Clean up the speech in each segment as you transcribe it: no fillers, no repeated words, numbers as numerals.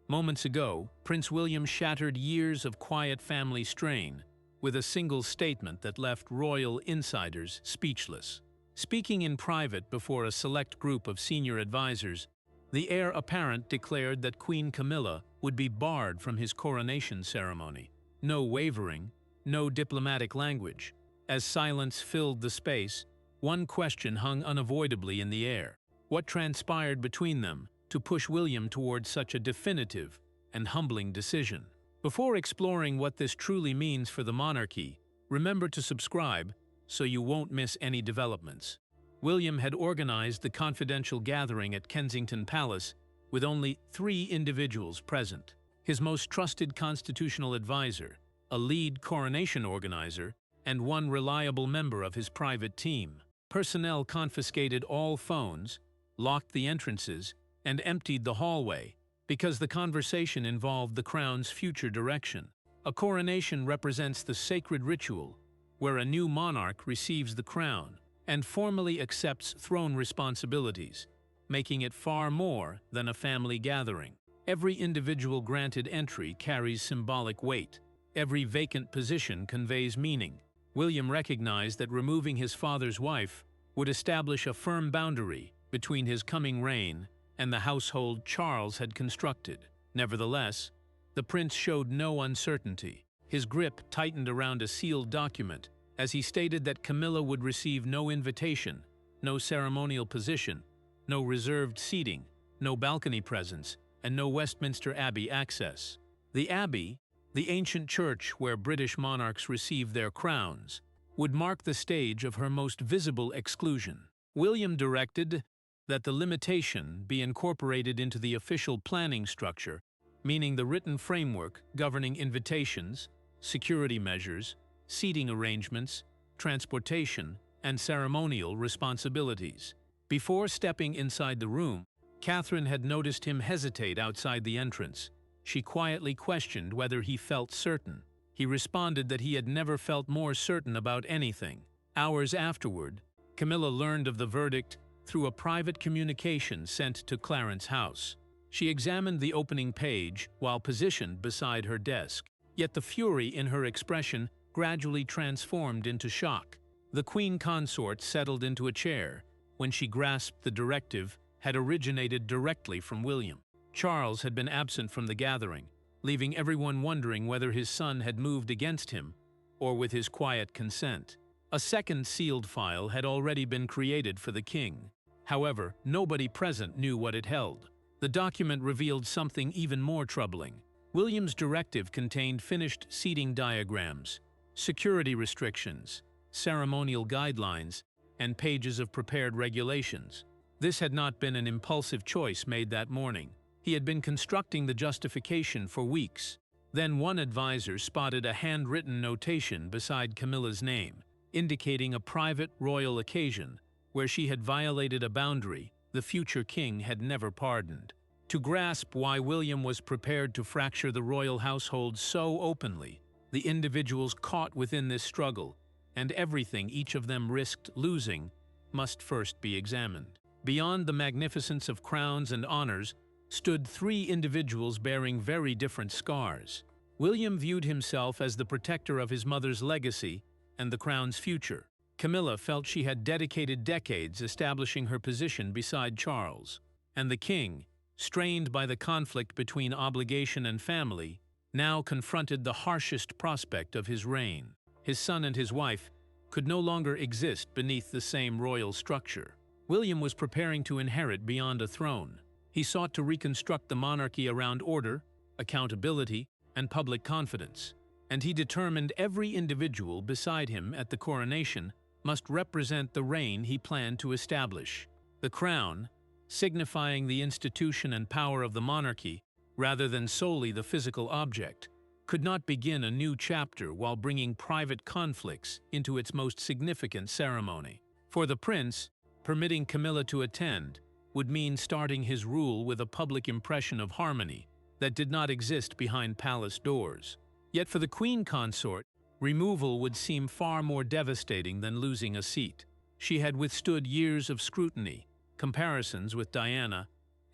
Moments ago, Prince William shattered years of quiet family strain with a single statement that left royal insiders speechless. Speaking in private before a select group of senior advisors, the heir apparent declared that Queen Camilla would be barred from his coronation ceremony. No wavering, no diplomatic language. As silence filled the space, one question hung unavoidably in the air. What transpired between them to push William toward such a definitive and humbling decision? Before exploring what this truly means for the monarchy, remember to subscribe so you won't miss any developments. William had organized the confidential gathering at Kensington Palace with only 3 individuals present: his most trusted constitutional advisor, a lead coronation organizer, and one reliable member of his private team. Personnel confiscated all phones, locked the entrances, and emptied the hallway because the conversation involved the crown's future direction. A coronation represents the sacred ritual where a new monarch receives the crown and formally accepts throne responsibilities, making it far more than a family gathering. Every individual granted entry carries symbolic weight. Every vacant position conveys meaning. William recognized that removing his father's wife would establish a firm boundary between his coming reign and the household Charles had constructed. Nevertheless, the prince showed no uncertainty. His grip tightened around a sealed document as he stated that Camilla would receive no invitation, no ceremonial position, no reserved seating, no balcony presence, and no Westminster Abbey access. The Abbey, the ancient church where British monarchs received their crowns, would mark the stage of her most visible exclusion. William directed that the limitation be incorporated into the official planning structure, meaning the written framework governing invitations, security measures, seating arrangements, transportation, and ceremonial responsibilities. Before stepping inside the room, Catherine had noticed him hesitate outside the entrance. She quietly questioned whether he felt certain. He responded that he had never felt more certain about anything. Hours afterward, Camilla learned of the verdict through a private communication sent to Clarence House. She examined the opening page while positioned beside her desk. Yet the fury in her expression gradually transformed into shock. The Queen Consort settled into a chair when she grasped the directive had originated directly from William. Charles had been absent from the gathering, leaving everyone wondering whether his son had moved against him or with his quiet consent. A second sealed file had already been created for the king. However, nobody present knew what it held. The document revealed something even more troubling. William's directive contained finished seating diagrams, security restrictions, ceremonial guidelines, and pages of prepared regulations. This had not been an impulsive choice made that morning. He had been constructing the justification for weeks. Then one advisor spotted a handwritten notation beside Camilla's name, indicating a private royal occasion where she had violated a boundary the future king had never pardoned. To grasp why William was prepared to fracture the royal household so openly, the individuals caught within this struggle, and everything each of them risked losing, must first be examined. Beyond the magnificence of crowns and honors stood 3 individuals bearing very different scars. William viewed himself as the protector of his mother's legacy and the crown's future. Camilla felt she had dedicated decades establishing her position beside Charles. And the king, strained by the conflict between obligation and family, now confronted the harshest prospect of his reign. His son and his wife could no longer exist beneath the same royal structure. William was preparing to inherit beyond a throne. He sought to reconstruct the monarchy around order, accountability, and public confidence. And he determined every individual beside him at the coronation must represent the reign he planned to establish. The crown, signifying the institution and power of the monarchy, rather than solely the physical object, could not begin a new chapter while bringing private conflicts into its most significant ceremony. For the prince, permitting Camilla to attend would mean starting his rule with a public impression of harmony that did not exist behind palace doors. Yet for the queen consort, removal would seem far more devastating than losing a seat. She had withstood years of scrutiny, comparisons with Diana,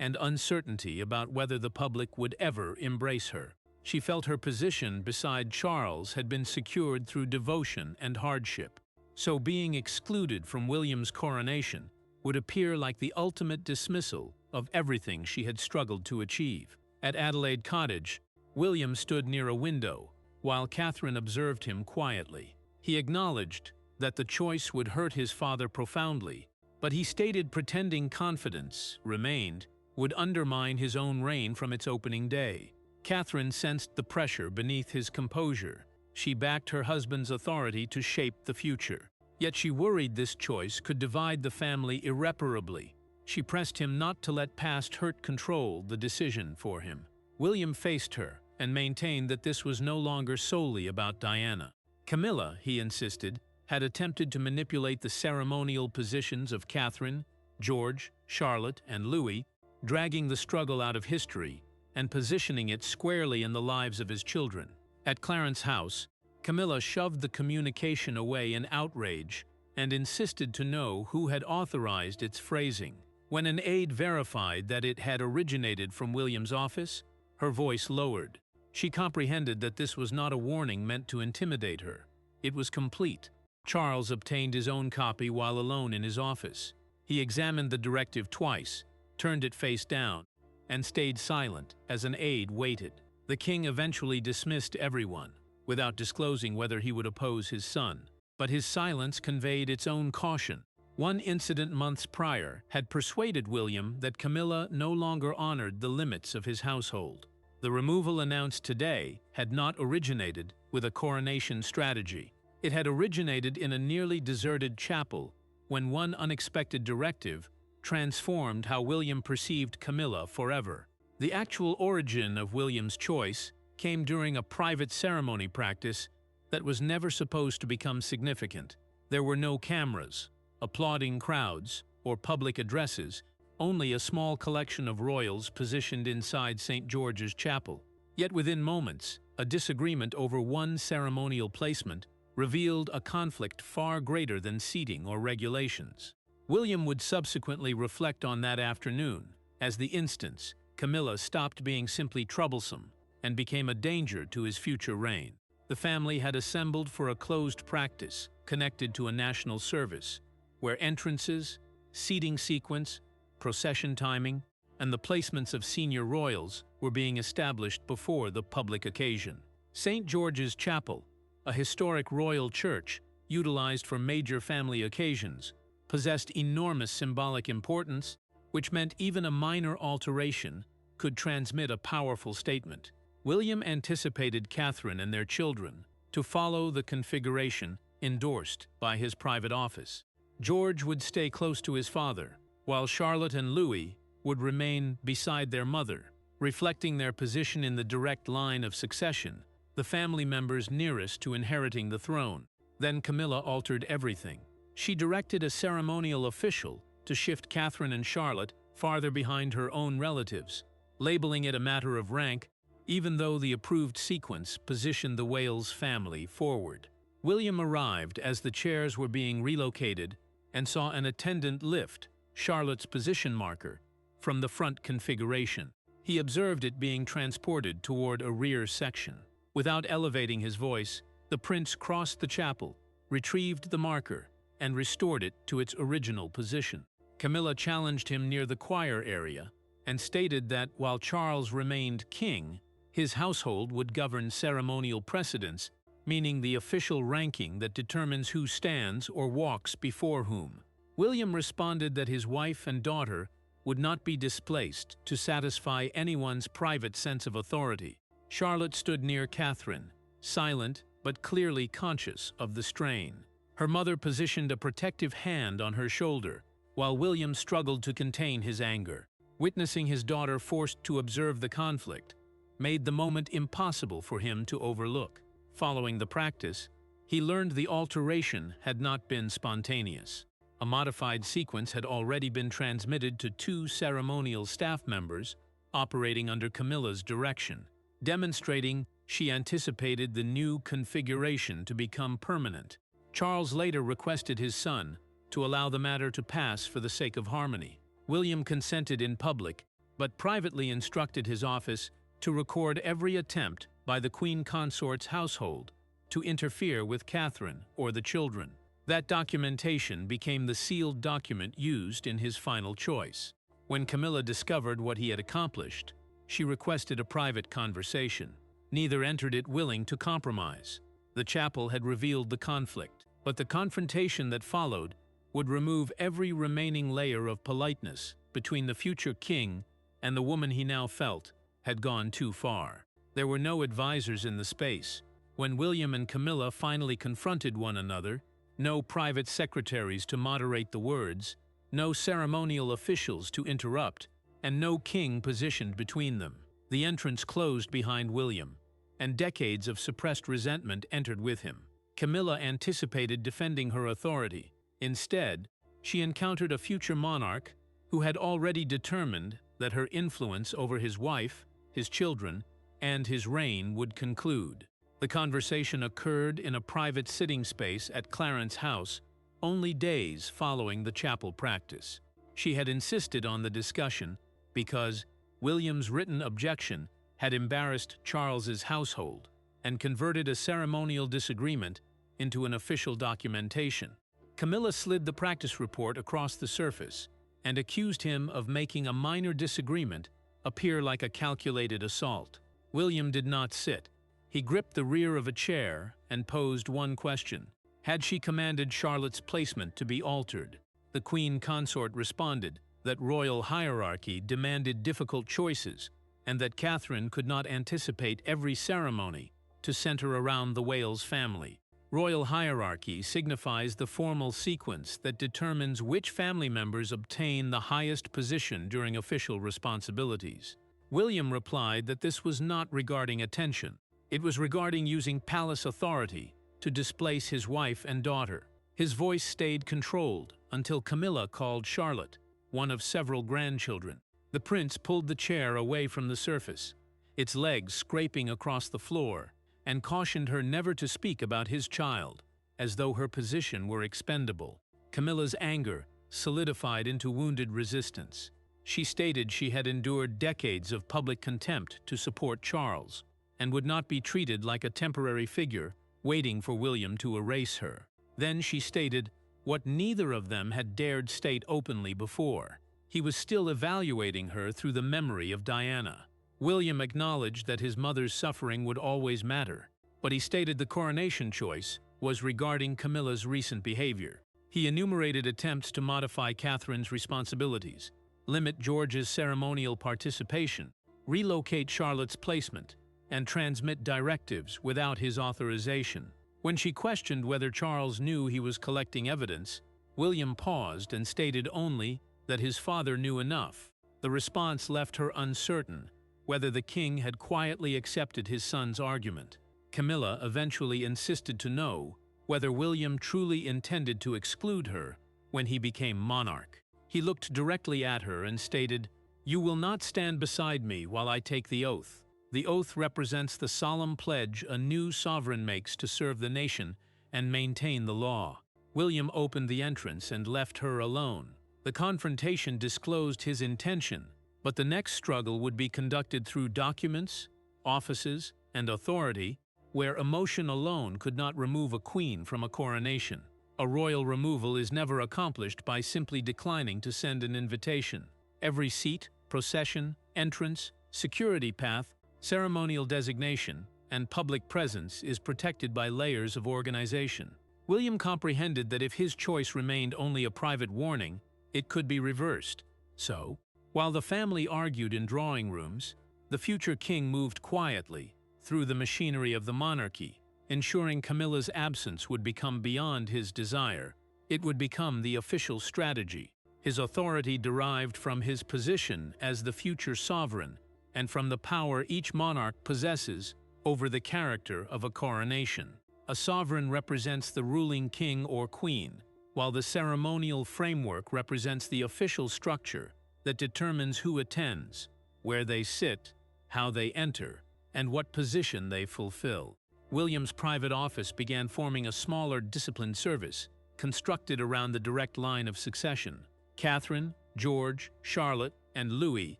and uncertainty about whether the public would ever embrace her. She felt her position beside Charles had been secured through devotion and hardship, so being excluded from William's coronation would appear like the ultimate dismissal of everything she had struggled to achieve. At Adelaide Cottage, William stood near a window, while Catherine observed him quietly. He acknowledged that the choice would hurt his father profoundly, but he stated pretending confidence remained would undermine his own reign from its opening day. Catherine sensed the pressure beneath his composure. She backed her husband's authority to shape the future. Yet she worried this choice could divide the family irreparably. She pressed him not to let past hurt control the decision for him. William faced her and maintained that this was no longer solely about Diana. Camilla, he insisted, had attempted to manipulate the ceremonial positions of Catherine, George, Charlotte, and Louis, dragging the struggle out of history and positioning it squarely in the lives of his children. At Clarence House, Camilla shoved the communication away in outrage and insisted to know who had authorized its phrasing. When an aide verified that it had originated from William's office, her voice lowered. She comprehended that this was not a warning meant to intimidate her. It was complete. Charles obtained his own copy while alone in his office. He examined the directive twice, turned it face down, and stayed silent as an aide waited. The king eventually dismissed everyone, without disclosing whether he would oppose his son. But his silence conveyed its own caution. One incident months prior had persuaded William that Camilla no longer honored the limits of his household. The removal announced today had not originated with a coronation strategy. It had originated in a nearly deserted chapel when one unexpected directive transformed how William perceived Camilla forever. The actual origin of William's choice came during a private ceremony practice that was never supposed to become significant. There were no cameras, applauding crowds, or public addresses, only a small collection of royals positioned inside St. George's Chapel. Yet within moments, a disagreement over one ceremonial placement revealed a conflict far greater than seating or regulations. William would subsequently reflect on that afternoon as the instance, Camilla stopped being simply troublesome and became a danger to his future reign. The family had assembled for a closed practice connected to a national service, where entrances, seating sequence, procession timing, and the placements of senior royals were being established before the public occasion. St. George's Chapel, a historic royal church utilized for major family occasions, possessed enormous symbolic importance, which meant even a minor alteration could transmit a powerful statement. William anticipated Catherine and their children to follow the configuration endorsed by his private office. George would stay close to his father, while Charlotte and Louis would remain beside their mother, reflecting their position in the direct line of succession, the family members nearest to inheriting the throne. Then Camilla altered everything. She directed a ceremonial official to shift Catherine and Charlotte farther behind her own relatives, labeling it a matter of rank, even though the approved sequence positioned the Wales family forward. William arrived as the chairs were being relocated and saw an attendant lift Charlotte's position marker from the front configuration. He observed it being transported toward a rear section. Without elevating his voice, the prince crossed the chapel, retrieved the marker, and restored it to its original position. Camilla challenged him near the choir area and stated that while Charles remained king, his household would govern ceremonial precedence, meaning the official ranking that determines who stands or walks before whom. William responded that his wife and daughter would not be displaced to satisfy anyone's private sense of authority. Charlotte stood near Catherine, silent but clearly conscious of the strain. Her mother positioned a protective hand on her shoulder, while William struggled to contain his anger. Witnessing his daughter forced to observe the conflict made the moment impossible for him to overlook. Following the practice, he learned the alteration had not been spontaneous. A modified sequence had already been transmitted to two ceremonial staff members operating under Camilla's direction, demonstrating she anticipated the new configuration to become permanent. Charles later requested his son to allow the matter to pass for the sake of harmony. William consented in public but privately instructed his office to record every attempt by the Queen Consort's household to interfere with Catherine or the children. That documentation became the sealed document used in his final choice. When Camilla discovered what he had accomplished, she requested a private conversation. Neither entered it willing to compromise. The chapel had revealed the conflict, but the confrontation that followed would remove every remaining layer of politeness between the future king and the woman he now felt had gone too far. There were no advisors in the space. When William and Camilla finally confronted one another, no private secretaries to moderate the words, no ceremonial officials to interrupt, and no king positioned between them. The entrance closed behind William, and decades of suppressed resentment entered with him. Camilla anticipated defending her authority. Instead, she encountered a future monarch who had already determined that her influence over his wife, his children, and his reign would conclude. The conversation occurred in a private sitting space at Clarence's house, only days following the chapel practice. She had insisted on the discussion because William's written objection had embarrassed Charles's household and converted a ceremonial disagreement into an official documentation. Camilla slid the practice report across the surface and accused him of making a minor disagreement appear like a calculated assault. William did not sit. He gripped the rear of a chair and posed one question. Had she commanded Charlotte's placement to be altered? The Queen Consort responded that royal hierarchy demanded difficult choices and that Catherine could not anticipate every ceremony to center around the Wales family. Royal hierarchy signifies the formal sequence that determines which family members obtain the highest position during official responsibilities. William replied that this was not regarding attention. It was regarding using palace authority to displace his wife and daughter. His voice stayed controlled until Camilla called Charlotte, one of several grandchildren. The prince pulled the chair away from the surface, its legs scraping across the floor, and cautioned her never to speak about his child, as though her position were expendable. Camilla's anger solidified into wounded resistance. She stated she had endured decades of public contempt to support Charles, and would not be treated like a temporary figure waiting for William to erase her. Then she stated what neither of them had dared state openly before. He was still evaluating her through the memory of Diana. William acknowledged that his mother's suffering would always matter, but he stated the coronation choice was regarding Camilla's recent behavior. He enumerated attempts to modify Catherine's responsibilities, limit George's ceremonial participation, relocate Charlotte's placement, and transmit directives without his authorization. When she questioned whether Charles knew he was collecting evidence, William paused and stated only that his father knew enough. The response left her uncertain whether the king had quietly accepted his son's argument. Camilla eventually insisted to know whether William truly intended to exclude her when he became monarch. He looked directly at her and stated, "You will not stand beside me while I take the oath." The oath represents the solemn pledge a new sovereign makes to serve the nation and maintain the law. William opened the entrance and left her alone. The confrontation disclosed his intention, but the next struggle would be conducted through documents, offices, and authority, where emotion alone could not remove a queen from a coronation. A royal removal is never accomplished by simply declining to send an invitation. Every seat, procession, entrance, security path, ceremonial designation, and public presence is protected by layers of organization. William comprehended that if his choice remained only a private warning, it could be reversed. So, while the family argued in drawing rooms, the future king moved quietly through the machinery of the monarchy, ensuring Camilla's absence would become beyond his desire. It would become the official strategy. His authority derived from his position as the future sovereign and from the power each monarch possesses over the character of a coronation. A sovereign represents the ruling king or queen, while the ceremonial framework represents the official structure that determines who attends, where they sit, how they enter, and what position they fulfill. William's private office began forming a smaller disciplined service, constructed around the direct line of succession. Catherine, George, Charlotte, and Louis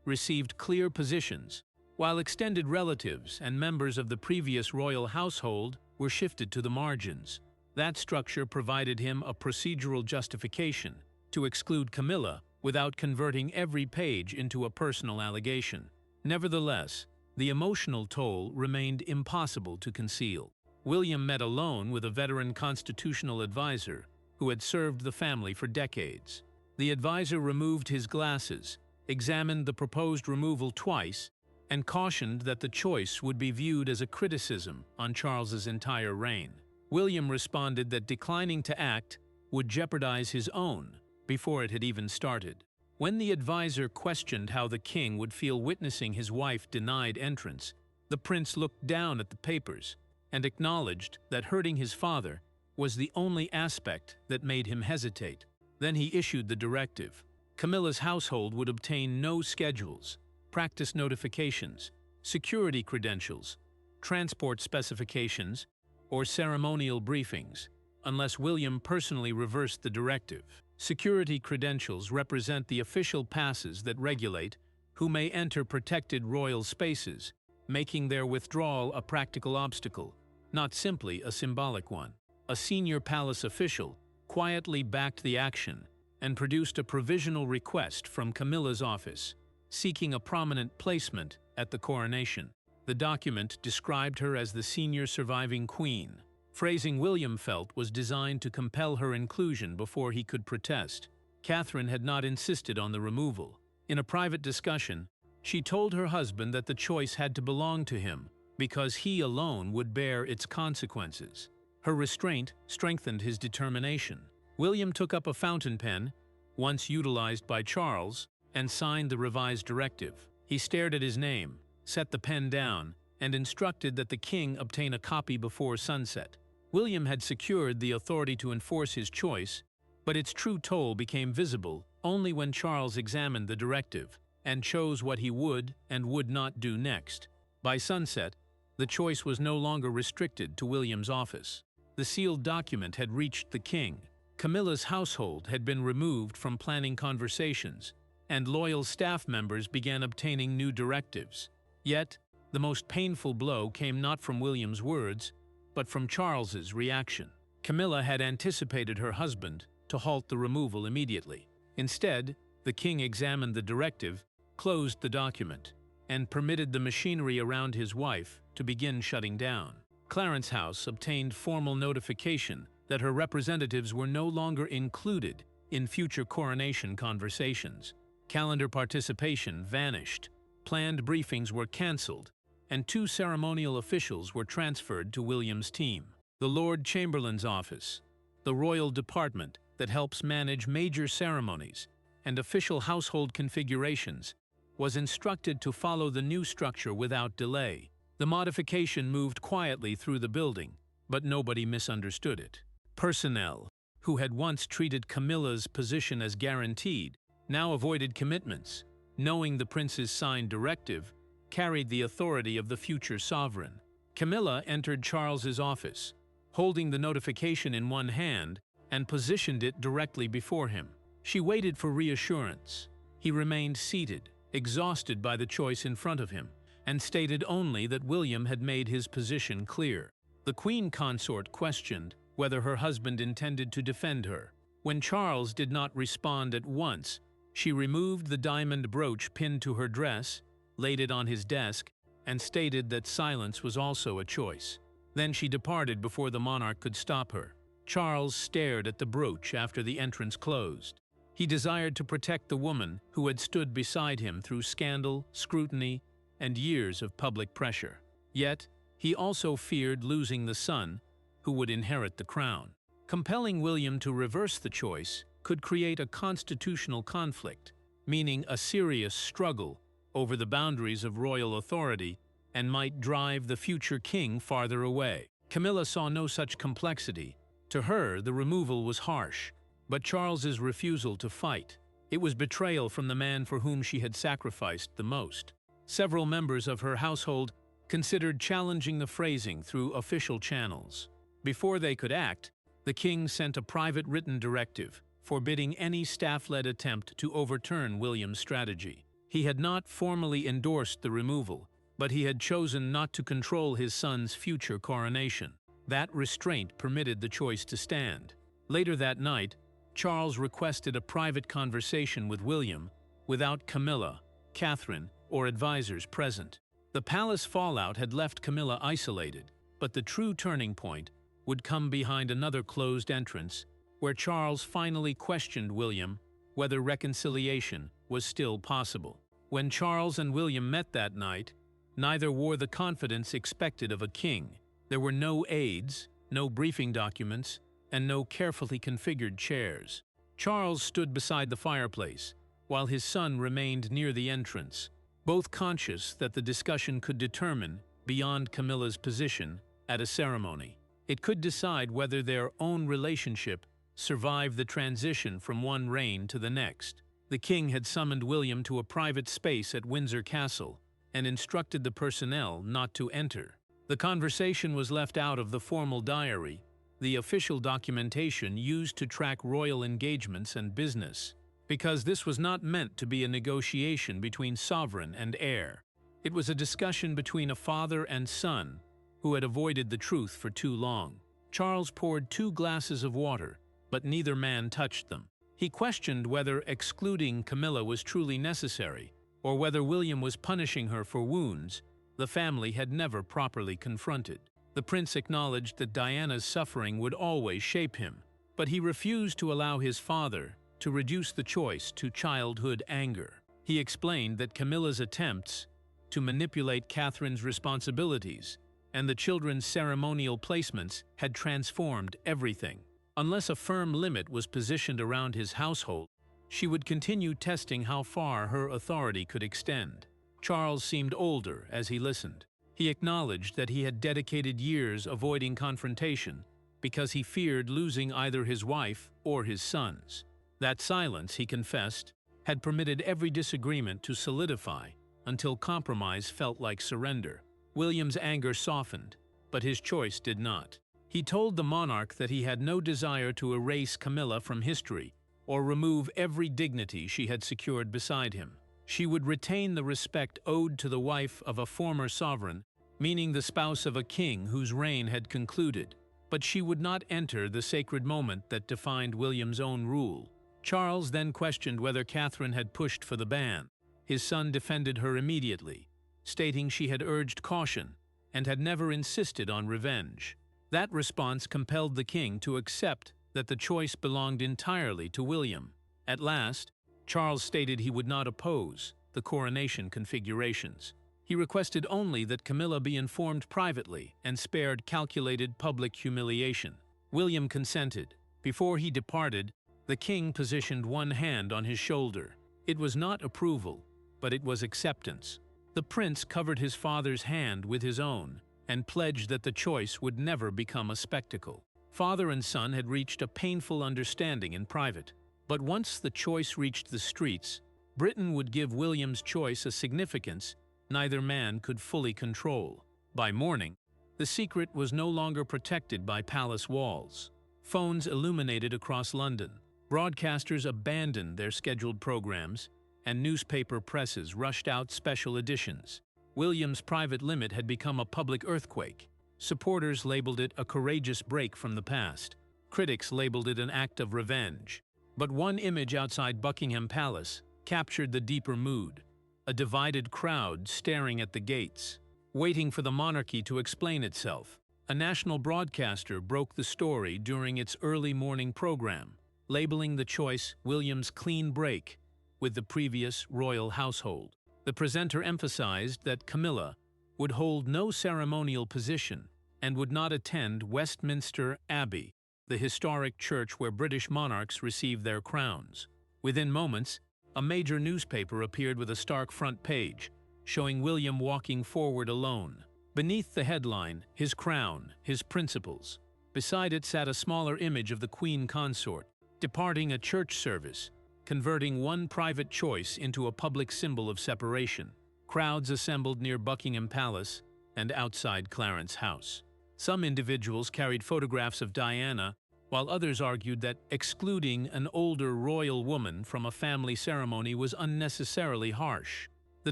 received clear positions, while extended relatives and members of the previous royal household were shifted to the margins. That structure provided him a procedural justification to exclude Camilla without converting every page into a personal allegation. Nevertheless, the emotional toll remained impossible to conceal. William met alone with a veteran constitutional advisor who had served the family for decades. The advisor removed his glasses, examined the proposed removal twice, and cautioned that the choice would be viewed as a criticism on Charles's entire reign. William responded that declining to act would jeopardize his own before it had even started. When the advisor questioned how the king would feel witnessing his wife denied entrance, the prince looked down at the papers and acknowledged that hurting his father was the only aspect that made him hesitate. Then he issued the directive. Camilla's household would obtain no schedules, practice notifications, security credentials, transport specifications, or ceremonial briefings, unless William personally reversed the directive. Security credentials represent the official passes that regulate who may enter protected royal spaces, making their withdrawal a practical obstacle, not simply a symbolic one. A senior palace official quietly backed the action and produced a provisional request from Camilla's office, seeking a prominent placement at the coronation. The document described her as the senior surviving queen. Phrasing William felt was designed to compel her inclusion before he could protest. Catherine had not insisted on the removal. In a private discussion, she told her husband that the choice had to belong to him because he alone would bear its consequences. Her restraint strengthened his determination. William took up a fountain pen, once utilized by Charles, and signed the revised directive. He stared at his name, set the pen down, and instructed that the king obtain a copy before sunset. William had secured the authority to enforce his choice, but its true toll became visible only when Charles examined the directive and chose what he would and would not do next. By sunset, the choice was no longer restricted to William's office. The sealed document had reached the king. Camilla's household had been removed from planning conversations, and loyal staff members began obtaining new directives. Yet, the most painful blow came not from William's words, but from Charles's reaction. Camilla had anticipated her husband to halt the removal immediately. Instead, the king examined the directive, closed the document, and permitted the machinery around his wife to begin shutting down. Clarence House obtained formal notification that her representatives were no longer included in future coronation conversations. Calendar participation vanished, planned briefings were cancelled, and 2 ceremonial officials were transferred to William's team. The Lord Chamberlain's office, the royal department that helps manage major ceremonies and official household configurations, was instructed to follow the new structure without delay. The modification moved quietly through the building, but nobody misunderstood it. Personnel, who had once treated Camilla's position as guaranteed, now avoided commitments, knowing the prince's signed directive carried the authority of the future sovereign. Camilla entered Charles's office, holding the notification in one hand, and positioned it directly before him. She waited for reassurance. He remained seated, exhausted by the choice in front of him, and stated only that William had made his position clear. The queen consort questioned whether her husband intended to defend her. When Charles did not respond at once, she removed the diamond brooch pinned to her dress, laid it on his desk, and stated that silence was also a choice. Then she departed before the monarch could stop her. Charles stared at the brooch after the entrance closed. He desired to protect the woman who had stood beside him through scandal, scrutiny, and years of public pressure. Yet, he also feared losing the son who would inherit the crown. Compelling William to reverse the choice could create a constitutional conflict, meaning a serious struggle over the boundaries of royal authority, and might drive the future king farther away. Camilla saw no such complexity. To her, the removal was harsh, but Charles's refusal to fight. It was betrayal from the man for whom she had sacrificed the most. Several members of her household considered challenging the phrasing through official channels. Before they could act, the king sent a private written directive forbidding any staff-led attempt to overturn William's strategy. He had not formally endorsed the removal, but he had chosen not to control his son's future coronation. That restraint permitted the choice to stand. Later that night, Charles requested a private conversation with William, without Camilla, Catherine, or advisors present. The palace fallout had left Camilla isolated, but the true turning point would come behind another closed entrance, where Charles finally questioned William whether reconciliation was still possible. When Charles and William met that night, neither wore the confidence expected of a king. There were no aides, no briefing documents, and no carefully configured chairs. Charles stood beside the fireplace, while his son remained near the entrance, both conscious that the discussion could determine, beyond Camilla's position, at a ceremony. It could decide whether their own relationship survived the transition from one reign to the next. The king had summoned William to a private space at Windsor Castle and instructed the personnel not to enter. The conversation was left out of the formal diary, the official documentation used to track royal engagements and business, because this was not meant to be a negotiation between sovereign and heir. It was a discussion between a father and son who had avoided the truth for too long. Charles poured 2 glasses of water, but neither man touched them. He questioned whether excluding Camilla was truly necessary, or whether William was punishing her for wounds the family had never properly confronted. The prince acknowledged that Diana's suffering would always shape him, but he refused to allow his father to reduce the choice to childhood anger. He explained that Camilla's attempts to manipulate Catherine's responsibilities and the children's ceremonial placements had transformed everything. Unless a firm limit was positioned around his household, she would continue testing how far her authority could extend. Charles seemed older as he listened. He acknowledged that he had dedicated years avoiding confrontation because he feared losing either his wife or his sons. That silence, he confessed, had permitted every disagreement to solidify until compromise felt like surrender. William's anger softened, but his choice did not. He told the monarch that he had no desire to erase Camilla from history or remove every dignity she had secured beside him. She would retain the respect owed to the wife of a former sovereign, meaning the spouse of a king whose reign had concluded, but she would not enter the sacred moment that defined William's own rule. Charles then questioned whether Catherine had pushed for the ban. His son defended her immediately, stating she had urged caution and had never insisted on revenge. That response compelled the king to accept that the choice belonged entirely to William. At last, Charles stated he would not oppose the coronation configurations. He requested only that Camilla be informed privately and spared calculated public humiliation. William consented. Before he departed, the king positioned one hand on his shoulder. It was not approval, but it was acceptance. The prince covered his father's hand with his own and pledged that the choice would never become a spectacle. Father and son had reached a painful understanding in private, but once the choice reached the streets, Britain would give William's choice a significance neither man could fully control. By morning, the secret was no longer protected by palace walls. Phones illuminated across London. Broadcasters abandoned their scheduled programs, and newspaper presses rushed out special editions. William's private limit had become a public earthquake. Supporters labeled it a courageous break from the past. Critics labeled it an act of revenge. But one image outside Buckingham Palace captured the deeper mood. A divided crowd staring at the gates, waiting for the monarchy to explain itself. A national broadcaster broke the story during its early morning program, labeling the choice William's clean break with the previous royal household. The presenter emphasized that Camilla would hold no ceremonial position and would not attend Westminster Abbey, the historic church where British monarchs received their crowns. Within moments, a major newspaper appeared with a stark front page, showing William walking forward alone. Beneath the headline, "His Crown, His Principles," beside it sat a smaller image of the Queen Consort, departing a church service, converting one private choice into a public symbol of separation. Crowds assembled near Buckingham Palace and outside Clarence House. Some individuals carried photographs of Diana while others argued that excluding an older royal woman from a family ceremony was unnecessarily harsh. The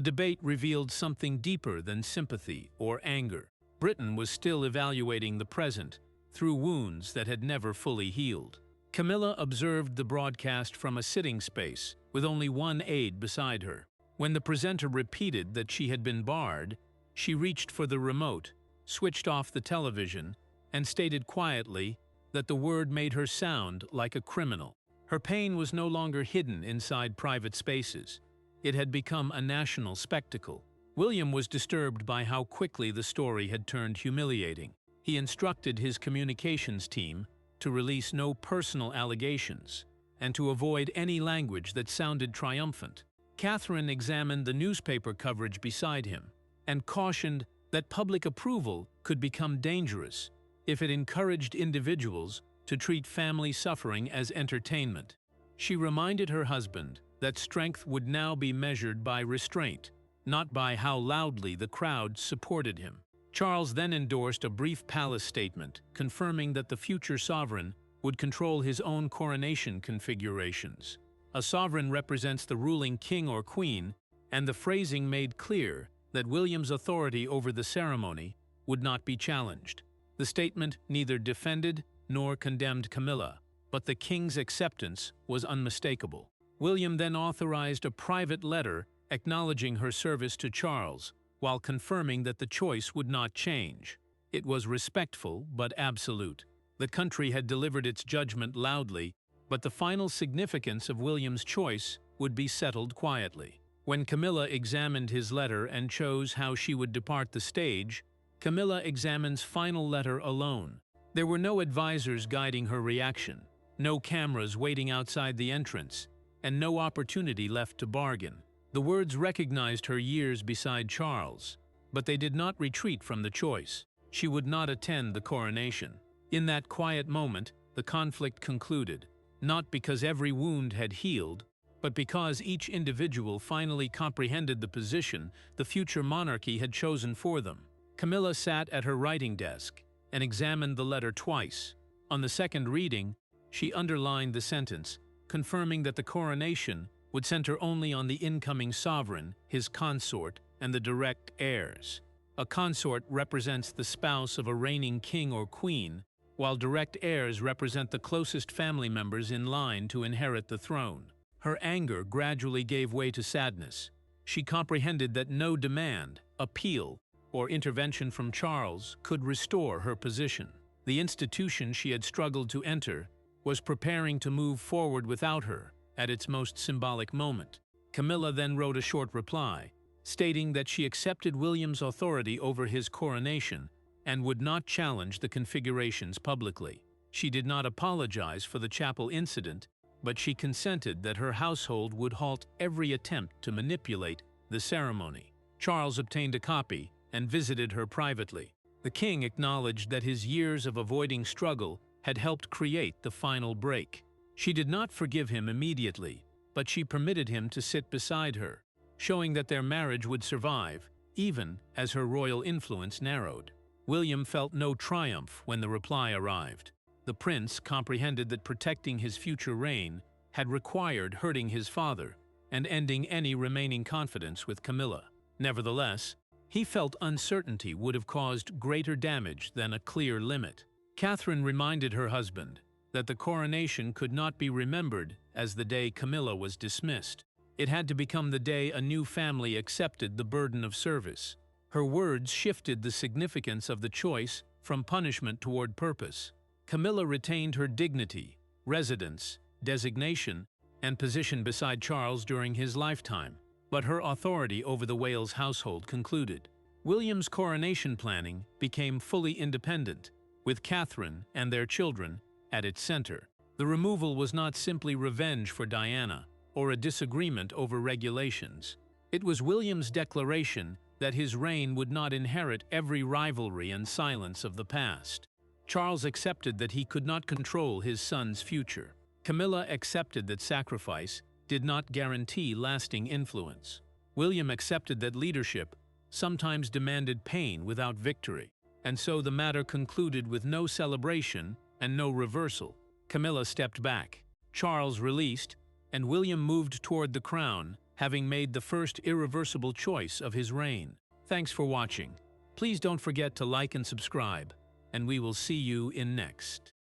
debate revealed something deeper than sympathy or anger. Britain was still evaluating the present through wounds that had never fully healed. Camilla observed the broadcast from a sitting space, with only one aide beside her. When the presenter repeated that she had been barred, she reached for the remote, switched off the television, and stated quietly that the word made her sound like a criminal. Her pain was no longer hidden inside private spaces. It had become a national spectacle. William was disturbed by how quickly the story had turned humiliating. He instructed his communications team to release no personal allegations and to avoid any language that sounded triumphant. Catherine examined the newspaper coverage beside him and cautioned that public approval could become dangerous if it encouraged individuals to treat family suffering as entertainment. She reminded her husband that strength would now be measured by restraint, not by how loudly the crowd supported him. Charles then endorsed a brief palace statement confirming that the future sovereign would control his own coronation configurations. A sovereign represents the ruling king or queen, and the phrasing made clear that William's authority over the ceremony would not be challenged. The statement neither defended nor condemned Camilla, but the king's acceptance was unmistakable. William then authorized a private letter acknowledging her service to Charles, while confirming that the choice would not change. It was respectful but absolute. The country had delivered its judgment loudly, but the final significance of William's choice would be settled quietly. When Camilla examined his letter and chose how she would depart the stage, Camilla examines final letter alone. There were no advisors guiding her reaction, no cameras waiting outside the entrance, and no opportunity left to bargain. The words recognized her years beside Charles, but they did not retreat from the choice. She would not attend the coronation. In that quiet moment, the conflict concluded, not because every wound had healed, but because each individual finally comprehended the position the future monarchy had chosen for them. Camilla sat at her writing desk and examined the letter twice. On the second reading, she underlined the sentence, confirming that the coronation would center only on the incoming sovereign, his consort, and the direct heirs. A consort represents the spouse of a reigning king or queen, while direct heirs represent the closest family members in line to inherit the throne. Her anger gradually gave way to sadness. She comprehended that no demand, appeal, or intervention from Charles could restore her position. The institution she had struggled to enter was preparing to move forward without her at its most symbolic moment. Camilla then wrote a short reply, stating that she accepted William's authority over his coronation and would not challenge the configurations publicly. She did not apologize for the chapel incident, but she consented that her household would halt every attempt to manipulate the ceremony. Charles obtained a copy and visited her privately. The king acknowledged that his years of avoiding struggle had helped create the final break. She did not forgive him immediately, but she permitted him to sit beside her, showing that their marriage would survive, even as her royal influence narrowed. William felt no triumph when the reply arrived. The prince comprehended that protecting his future reign had required hurting his father and ending any remaining confidence with Camilla. Nevertheless, he felt uncertainty would have caused greater damage than a clear limit. Catherine reminded her husband that the coronation could not be remembered as the day Camilla was dismissed. It had to become the day a new family accepted the burden of service. Her words shifted the significance of the choice from punishment toward purpose. Camilla retained her dignity, residence, designation, and position beside Charles during his lifetime, but her authority over the Wales household concluded. William's coronation planning became fully independent, with Catherine and their children at its center. The removal was not simply revenge for Diana or a disagreement over regulations. It was William's declaration that his reign would not inherit every rivalry and silence of the past. Charles accepted that he could not control his son's future. Camilla accepted that sacrifice did not guarantee lasting influence. William accepted that leadership sometimes demanded pain without victory, and so the matter concluded with no celebration and no reversal. Camilla stepped back, Charles released, and William moved toward the crown, having made the first irreversible choice of his reign. Thanks for watching. Please don't forget to like and subscribe, and we will see you in next.